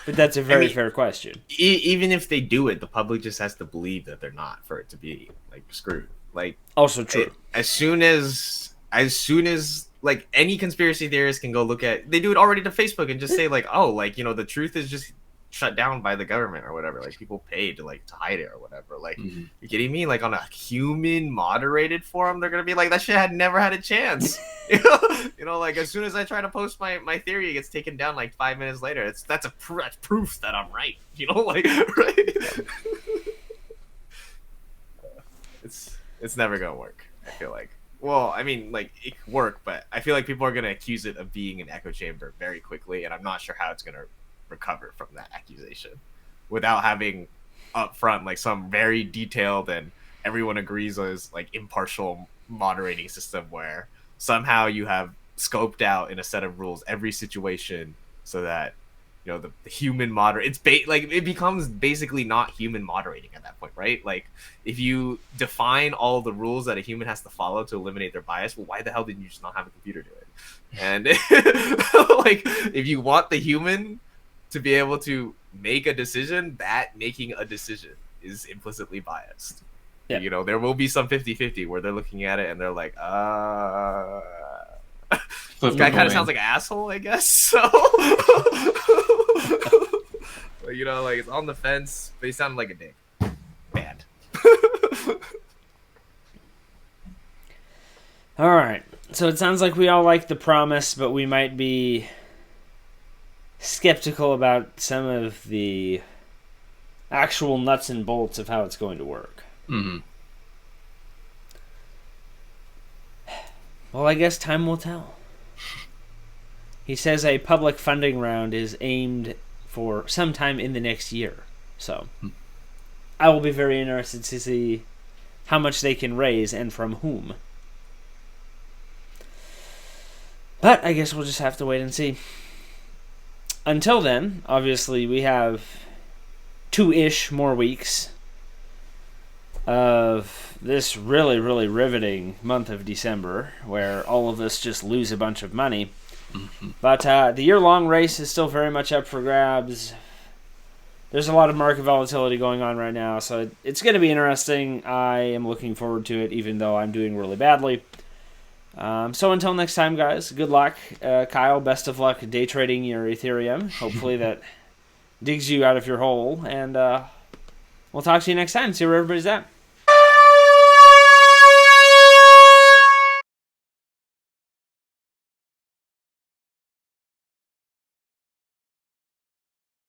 But that's a very fair question. Even if they do it, the public just has to believe that they're not for it to be like screwed. Like, also true. As soon as like any conspiracy theorist can go look at, they do it already to Facebook and just say like, oh, like, the truth is just shut down by the government or whatever. Like people paid to hide it or whatever. Like, you kidding me? Like on a human moderated forum, they're gonna be like, that shit had never had a chance. Like as soon as I try to post my theory, it gets taken down like 5 minutes later. That's proof that I'm right. Like right. It's never gonna work, I feel like. Well, I mean, like, it could work, but I feel like people are going to accuse it of being an echo chamber very quickly, and I'm not sure how it's going to recover from that accusation without having up front, like, some very detailed and everyone agrees is, like, impartial moderating system where somehow you have scoped out in a set of rules every situation so that, the human moderate, it becomes basically not human moderating at that point, right? Like, if you define all the rules that a human has to follow to eliminate their bias, well, why the hell didn't you just not have a computer do it? And like, if you want the human to be able to make a decision, that making a decision is implicitly biased. Yeah. There will be some 50-50 where they're looking at it and they're like, this guy kind of sounds like an asshole, I guess. So, like, it's on the fence, but he sounded like a dick. Bad. All right. So it sounds like we all like the promise, but we might be skeptical about some of the actual nuts and bolts of how it's going to work. Mm-hmm. Well, I guess time will tell. He says a public funding round is aimed for sometime in the next year. So, I will be very interested to see how much they can raise and from whom. But I guess we'll just have to wait and see. Until then, obviously, we have 2-ish more weeks of this really, really riveting month of December, where all of us just lose a bunch of money. Mm-hmm. But the year-long race is still very much up for grabs. There's a lot of market volatility going on right now, so it's going to be interesting. I am looking forward to it, even though I'm doing really badly. So until next time, guys, good luck. Kyle, best of luck day trading your Ethereum. Hopefully that digs you out of your hole, and we'll talk to you next time. See where everybody's at.